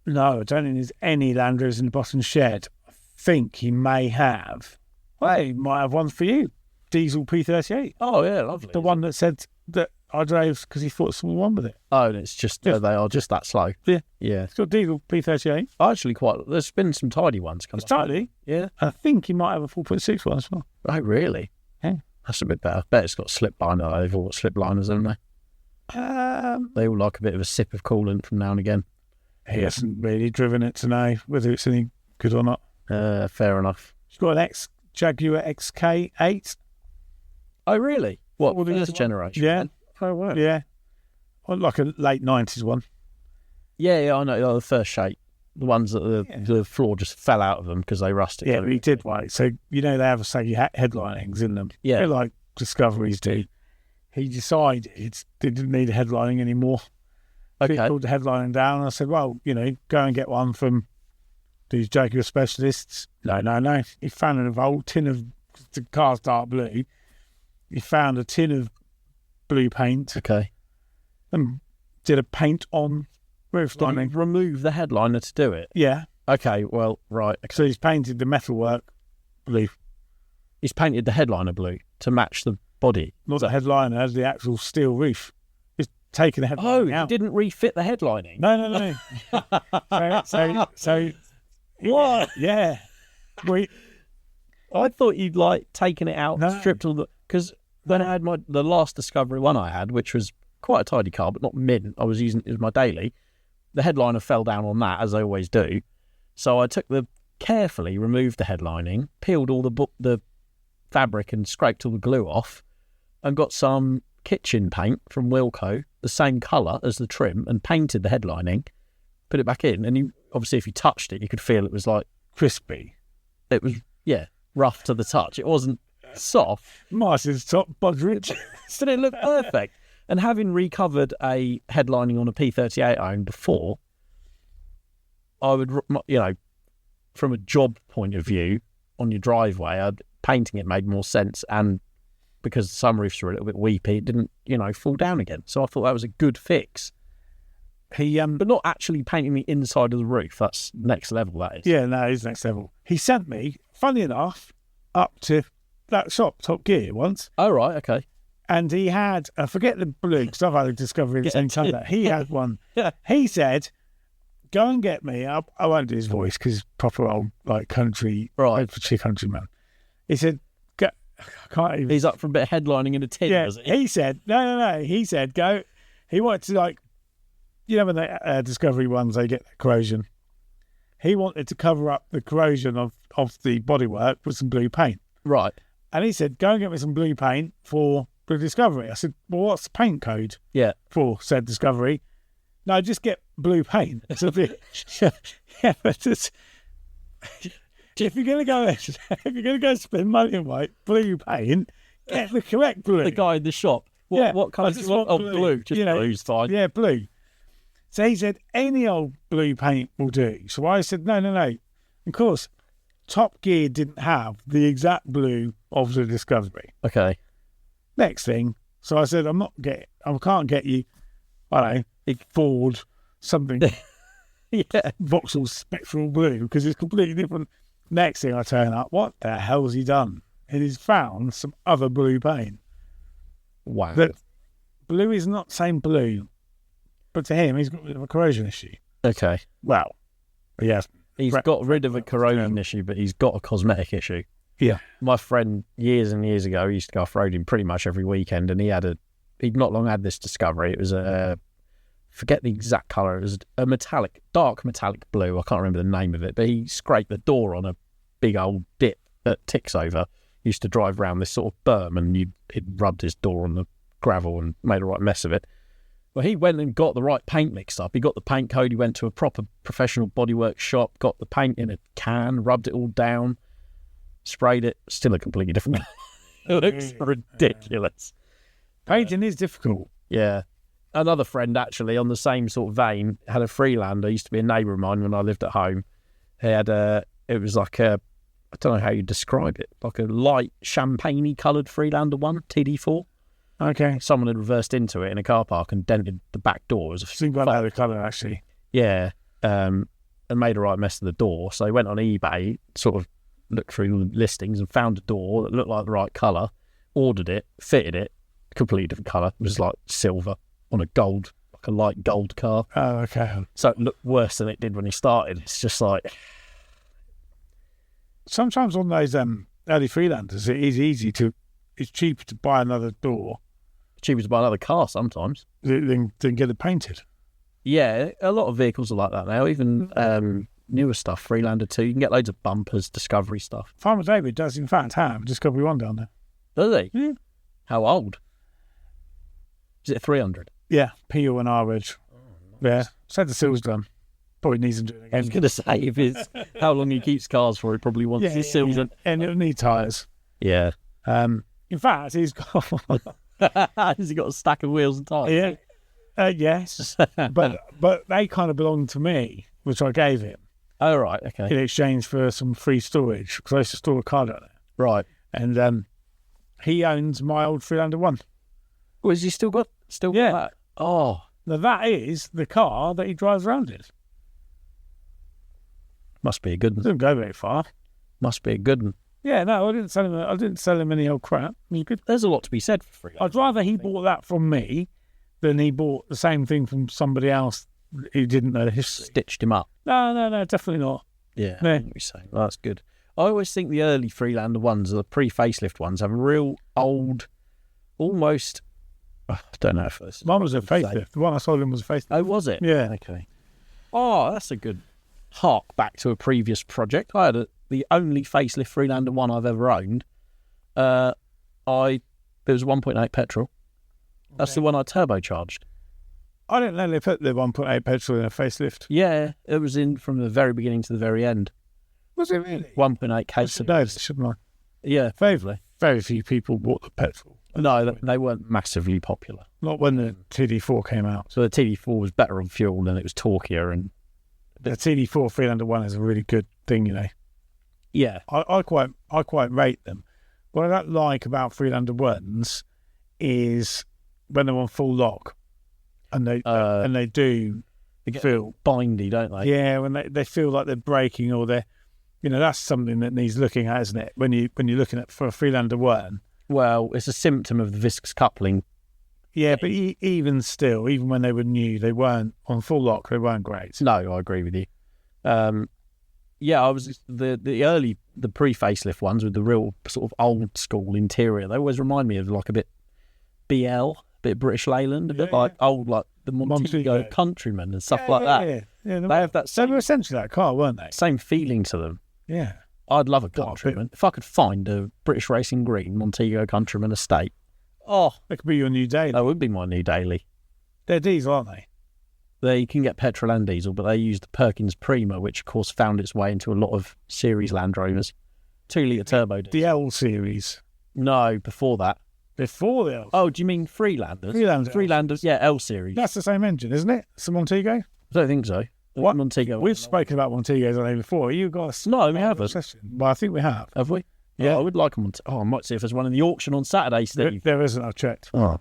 No, I don't think there's any Land Rovers in the bottom shed. I think he may have. Well, he might have one for you. Diesel P38. Oh, yeah, lovely. The one that said that I drove because he thought someone won with it. Oh, and it's just, Yeah. they are just that slow. Yeah. Yeah. It's got diesel P38. Actually, there's been some tidy ones coming It's tiny. Yeah. I think he might have a 4.6 one as well. Oh, really? Yeah. That's a bit better. I bet it's got slip liner. They've all got slip liners, haven't they? They all like a bit of a sip of coolant from now and again. He hasn't really driven it to know whether it's any good or not. Fair enough. He's got an Jaguar XK8. Oh, really? What, Well, first generation? Yeah. Oh, wow. Yeah. Well, like a late 90s one. Yeah, I know. The first shape. The ones that the floor just fell out of them because they rusted. Yeah, he did, right. So, they have a saggy headlinings in them. Yeah. They're like Discoveries do. He decided they didn't need a headlining anymore. Okay. He pulled the headlining down. And I said, well, go and get one from these Jaguar specialists. No. He found an old tin of, the car's dark blue. He found a tin of blue paint Okay. and did a paint on roof Did lining. you remove the headliner to do it? Yeah. Okay, well, right. Okay. So he's painted the metalwork blue. He's painted the headliner blue to match the body. Not the headliner, as the actual steel roof. He's taken the headliner Oh, he out. didn't refit the headlining? No. so What? yeah. I thought you'd taken it out, No. stripped all the... Because then I had the last Discovery one I had, which was quite a tidy car, but not mint. I was using it as my daily. The headliner fell down on that, as they always do. So I carefully removed the headlining, peeled all the fabric and scraped all the glue off, and got some kitchen paint from Wilko, the same colour as the trim, and painted the headlining, put it back in, and obviously if you touched it, you could feel it was Crispy. it was, rough to the touch. It wasn't soft. Martin's top budget. Still, it looked perfect. And having recovered a headlining on a P38 I owned before, I would, from a job point of view, on your driveway, painting it made more sense. And because the sunroofs were a little bit weepy, it didn't, fall down again. So I thought that was a good fix. But not actually painting the inside of the roof. That's next level, that is. Yeah, no, he's next level. He sent me, funny enough, up to that shop, Top Gear, once. Oh, right, okay. And he had, I forget the blue, because I've had a Discovery at the same time. He had one. Yeah. He said, go and get me, I won't do his voice, because he's proper old, country, Right. Bedfordshire countryman. He said, I can't even... He's up for a bit of headlining in a tin, Yeah, was he? he said, no. He said, go. He wanted to, when they Discovery ones, they get corrosion. He wanted to cover up the corrosion of the bodywork with some blue paint. Right. And he said, go and get me some blue paint for the Discovery. I said, well, what's the paint code Yeah. for said Discovery? No, just get blue paint. It's a bit, yeah, but it's, if you're gonna go spend money on blue paint, get the correct blue. The guy in the shop. What colour do you want? Oh, blue. Just blue's fine. Yeah, blue. So he said, any old blue paint will do. So I said, no. Of course, Top Gear didn't have the exact blue of the Discovery. Okay. Next thing, so I said, I can't get you, I don't know, Ford something, Yeah. Vauxhall Spectral Blue, because it's completely different. Next thing I turn up, what the hell's he done? And he's found some other blue paint. Wow. That blue is not the same blue, but to him, he's got a bit of a corrosion issue. Okay. Well, yes. He's got rid of a corrosion issue, but he's got a cosmetic issue. Yeah. My friend, years and years ago, he used to go off-roading pretty much every weekend, and he'd not long had this Discovery. It was forget the exact colour. It was a dark metallic blue. I can't remember the name of it, but he scraped the door on a big old dip that ticks over. He used to drive around this sort of berm, and he'd rubbed his door on the gravel and made a right mess of it. Well, he went and got the right paint mixed up. He got the paint code. He went to a proper professional bodywork shop, got the paint in a can, rubbed it all down, sprayed it. Still a completely different. It looks ridiculous. Painting is difficult. Yeah. Another friend, actually, on the same sort of vein, had a Freelander. Used to be a neighbour of mine when I lived at home. He had it was like I don't know how you describe it, like a light champagne-y coloured Freelander 1, TD4. Okay. Someone had reversed into it in a car park and dented the back door. It was a Think about the colour, actually. Yeah, and made a right mess of the door. So he went on eBay, sort of looked through the listings and found a door that looked like the right colour, ordered it, fitted it, completely different colour. It was like silver on a gold, like a light gold car. Oh, okay. So it looked worse than it did when he started. It's just like... Sometimes on those early Freelanders, it's cheaper to buy another door cheaper to buy another car sometimes than get it painted. Yeah, a lot of vehicles are like that now. Even newer stuff, Freelander 2, you can get loads of bumpers, Discovery stuff. Farmer David does, in fact, have Discovery 1 down there. Does he? Yeah. How old? Is it a 300? Yeah, PU and R Ridge. Yeah, said the seal's done. Probably needs them doing again. I was going to say, if it's how long he keeps cars for, he probably wants his seals. Yeah. And it'll need tyres. Yeah. In fact, he's got... Has he got a stack of wheels and tyres? Yeah. Yes. but they kind of belong to me, which I gave him. Oh, right, okay. In exchange for some free storage, because I used to store a car down there. Right. And he owns my old Freelander 1. Oh, has he still got that? Oh. Now that is the car that he drives around in. Must be a good one. Doesn't go very far. Must be a good one. Yeah, no, I didn't sell him any old crap. He was good. There's a lot to be said for free. I'd rather he bought that from me than he bought the same thing from somebody else who didn't know the history. Stitched him up. No, definitely not. Yeah, No. I know what you're saying. Well, that's good. I always think the early Freelander ones, the pre-facelift ones, have a real old, almost... I don't know if this is Mine was a facelift. The one I sold him was a facelift. Oh, was it? Yeah. Okay. Oh, that's a good hark back to a previous project. I had the only facelift Freelander one I've ever owned. It was 1.8 petrol. That's the one I turbocharged. I didn't know they put the 1.8 petrol in a facelift. Yeah, it was in from the very beginning to the very end. Was it really? 1.8 K. I should know this, shouldn't I? Yeah, Very few people bought the petrol. No, they weren't massively popular. Not when the TD4 came out. So the TD4 was better on fuel and it was torquier and... The TD4 Freelander 1 is a really good thing, you know. Yeah. I quite rate them. What I don't like about Freelander 1s is when they're on full lock and they do feel bindy, don't they? Yeah, when they feel like they're braking or they're, you know, that's something that needs looking at, isn't it? When you're looking at for a Freelander 1. Well, it's a symptom of the viscous coupling. Yeah, but even still, even when they were new, they weren't on full lock. They weren't great. No, I agree with you. Yeah, I was the pre-facelift ones with the real sort of old school interior. They always remind me of like a bit BL, a bit British Leyland, a bit like old, like the Montego Countryman and stuff like that. Yeah, they have that. They were essentially that car, weren't they? Same feeling to them. Yeah. I'd love a Countryman. If I could find a British Racing Green Montego Countryman estate. Oh, that could be your new daily. That would be my new daily. They're diesel, aren't they? They can get petrol and diesel, but they use the Perkins Prima, which of course found its way into a lot of series Land Rovers. 2-litre turbo diesel. The L series. No, before that. Before the L. Oh, do you mean Freelanders? Freelanders. Yeah, L series. That's the same engine, isn't it? It's a Montego? I don't think so. What? Montego. We've spoken about Montegos on here before. You guys? No, we haven't. Obsession. Well, I think we have. Have we? Yeah. I would like a Montego. I might see if there's one in the auction on Saturday, Steve. There isn't. I've checked. Oh.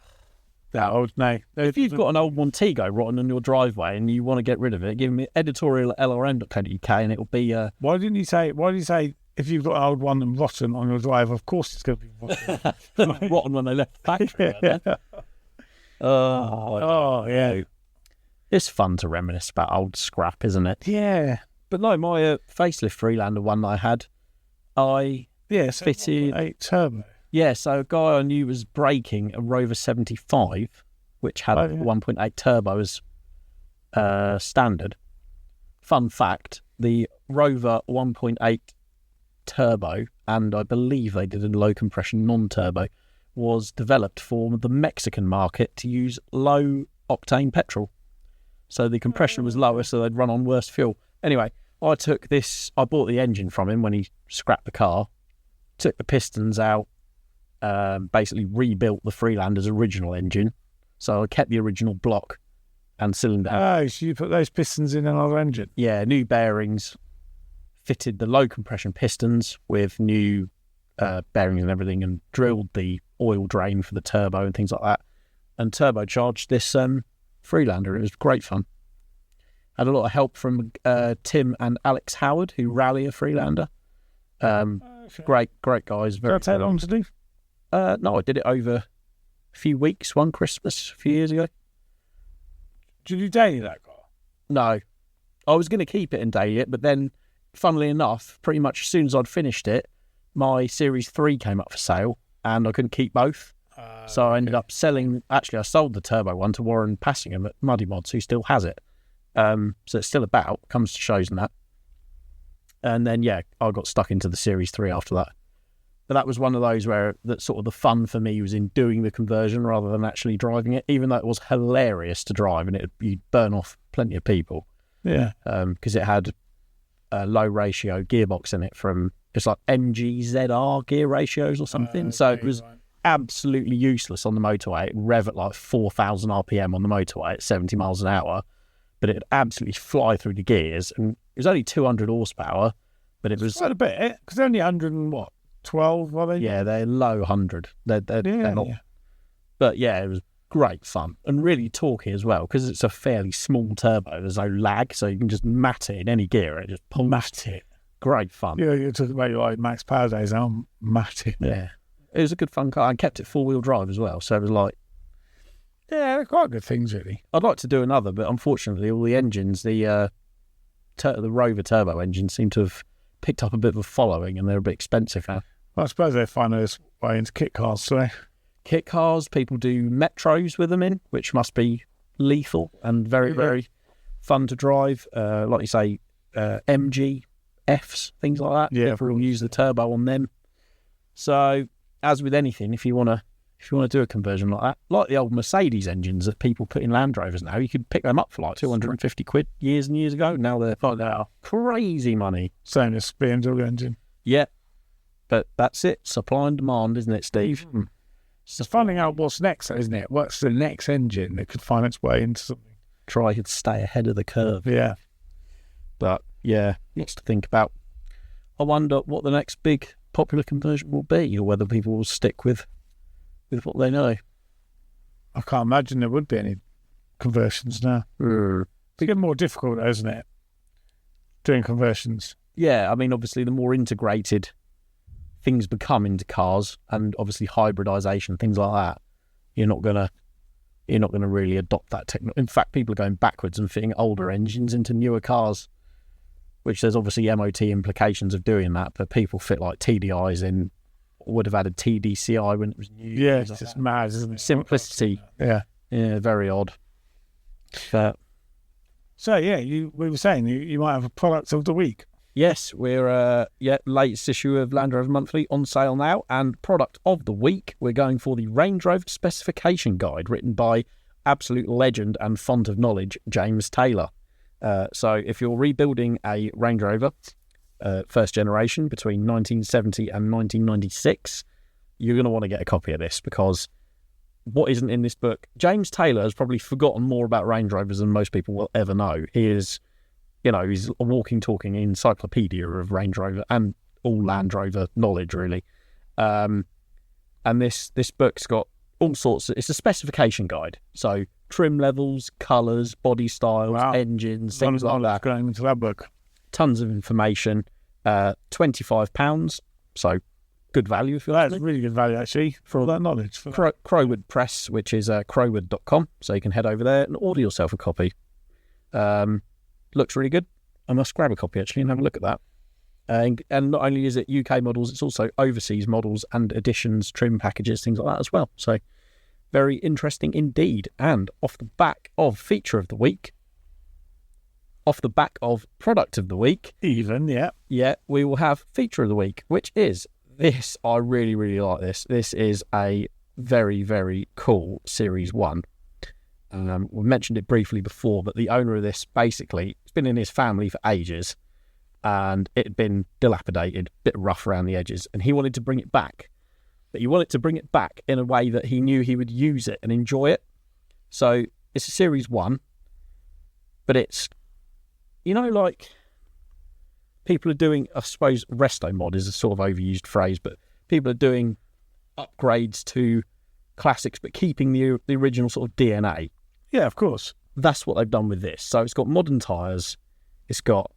That old no. If you've got an old Montego rotting on your driveway and you want to get rid of it, give me editorial at lrm.co.uk and it'll be... Why did you say if you've got an old one and rotten on your drive, of course it's going to be rotten. rotten when they left the factory. Yeah. Yeah. It's fun to reminisce about old scrap, isn't it? Yeah. But no, my facelift Freelander one that I had, fitted... 8 turbo. Yeah, so a guy I knew was braking a Rover 75, which had 1.8 turbo as standard. Fun fact, the Rover 1.8 turbo, and I believe they did a low compression non-turbo, was developed for the Mexican market to use low octane petrol. So the compression was lower, so they'd run on worse fuel. Anyway, I bought the engine from him when he scrapped the car, took the pistons out, basically rebuilt the Freelander's original engine. So I kept the original block and cylinder. Oh, so you put those pistons in another engine? Yeah, new bearings, fitted the low compression pistons with new bearings and everything, and drilled the oil drain for the turbo and things like that, and turbocharged this Freelander. It was great fun. Had a lot of help from Tim and Alex Howard, who rally a Freelander. Great guys. Did that take long to do? No, I did it over a few weeks, one Christmas, a few years ago. Did you daily that car? No. I was going to keep it and daily it, but then, funnily enough, pretty much as soon as I'd finished it, my Series 3 came up for sale, and I couldn't keep both. So I ended up selling... Actually, I sold the turbo one to Warren Passingham at Muddy Mods, who still has it. So it's still about, comes to shows and that. And then, I got stuck into the Series 3 after that. But that was one of those where that sort of the fun for me was in doing the conversion rather than actually driving it, even though it was hilarious to drive and you'd burn off plenty of people. Yeah. Because it had a low ratio gearbox in it from, it's like MGZR gear ratios or something. So it was absolutely useless on the motorway. It rev at like 4,000 RPM on the motorway at 70 miles an hour, but it'd absolutely fly through the gears. And it was only 200 horsepower, but it was... quite a bit, because they're only 100 and what? 12, were they? Yeah, they're low 100. They're not. Yeah. But it was great fun and really torquey as well, because it's a fairly small turbo. There's no lag, so you can just mat it in any gear. It just pulls. Mat it. Great fun. Yeah, you're talking about your max power days now. Mat it. Yeah. It was a good fun car. I kept it four-wheel drive as well, so it was like... Yeah, they're quite good things, really. I'd like to do another, but unfortunately all the engines, the Rover turbo engines seem to have picked up a bit of a following, and they're a bit expensive now. Well, I suppose they find their way into kit cars, so... Kit cars, people do Metros with them in, which must be lethal and very, very fun to drive. Like you say, MG, Fs, things like that. Yeah, people will use the turbo on them. So, as with anything, if you want to do a conversion like that, like the old Mercedes engines that people put in Land Rovers now, you could pick them up for like 250 quid years and years ago. Now they're crazy money. Same as BMW engine. Yeah. But that's it. Supply and demand, isn't it, Steve? Mm. It's finding out what's next, isn't it? What's the next engine that could find its way into something? Try to stay ahead of the curve. Yeah. But, lots to think about. I wonder what the next big popular conversion will be, or whether people will stick with what they know. I can't imagine there would be any conversions now. It's getting more difficult, isn't it? Doing conversions. Yeah, I mean, obviously, the more integrated things become into cars, and obviously hybridization, things like that, you're not gonna really adopt that technology. In fact, people are going backwards and fitting older engines into newer cars, which there's obviously MOT implications of doing that, but people fit like TDIs in, would have added TDCI when it was new. Yeah, it's just mad, isn't it? Simplicity. Yeah, very odd. But so we were saying you might have a product of the week. Yes, we're latest issue of Land Rover Monthly on sale now, and product of the week, we're going for the Range Rover Specification Guide, written by absolute legend and font of knowledge, James Taylor. So if you're rebuilding a Range Rover, first generation, between 1970 and 1996, you're going to want to get a copy of this, because what isn't in this book, James Taylor has probably forgotten more about Range Rovers than most people will ever know. He is he's a walking, talking encyclopedia of Range Rover and all Land Rover knowledge, really. And this book's got all sorts it's a specification guide. So trim levels, colours, body styles, engines, things like that. Going into that book. Tons of information. £25. So good value, if you like. That's really good value, actually, for all that knowledge. Crowood Press, which is crowood.com. So you can head over there and order yourself a copy. Looks really good. I must grab a copy, actually, and have a look at that. And not only is it UK models, it's also overseas models and editions, trim packages, things like that as well. So very interesting indeed. And off the back of feature of the week, off the back of product of the week, yeah, we will have feature of the week, which is this. I really, really like this. This is a very, very cool Series 1. We mentioned it briefly before, but the owner of this, basically, it's been in his family for ages, and it had been dilapidated, a bit rough around the edges, and he wanted to bring it back. But he wanted to bring it back in a way that he knew he would use it and enjoy it. So it's a Series 1, but it's, like people are doing, I suppose resto mod is a sort of overused phrase, but people are doing upgrades to classics, but keeping the original sort of DNA. Yeah, of course. That's what they've done with this. So it's got modern tyres, it's got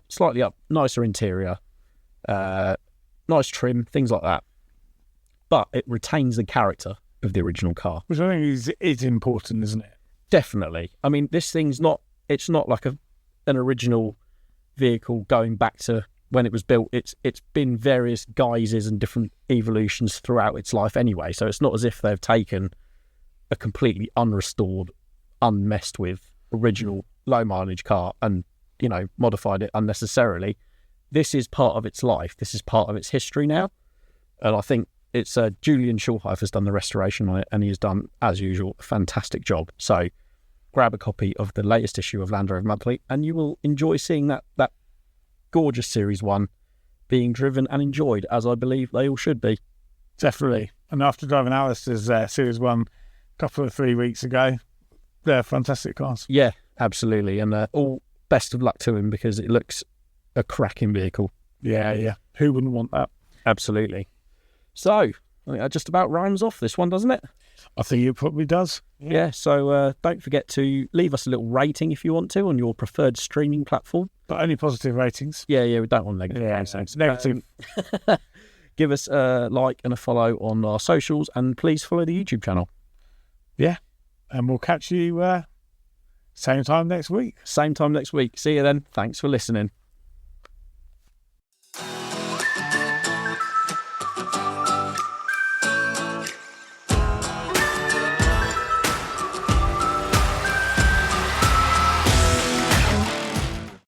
slightly nicer interior, nice trim, things like that. But it retains the character of the original car. Which I think is important, isn't it? Definitely. I mean, this thing's it's not like an original vehicle going back to when it was built. It's been various guises and different evolutions throughout its life anyway. So it's not as if they've taken a completely unrestored, unmessed with original low mileage car and, modified it unnecessarily. This is part of its life. This is part of its history now. And I think it's Julian Schulheif has done the restoration on it, and he has done, as usual, a fantastic job. So grab a copy of the latest issue of Land Rover Monthly, and you will enjoy seeing that gorgeous Series 1 being driven and enjoyed, as I believe they all should be. Definitely. And after driving Alistair's Series 1 a couple of 3 weeks ago, they're fantastic cars. Yeah, absolutely. And all best of luck to him, because it looks a cracking vehicle. Yeah. Who wouldn't want that? Absolutely. So, I think that just about rhymes off this one, doesn't it? I think it probably does. Yeah, so don't forget to leave us a little rating if you want to on your preferred streaming platform. But only positive ratings. Yeah, we don't want negative ratings. Negative. Give us a like and a follow on our socials, and please follow the YouTube channel. Yeah, and we'll catch you same time next week. Same time next week. See you then. Thanks for listening.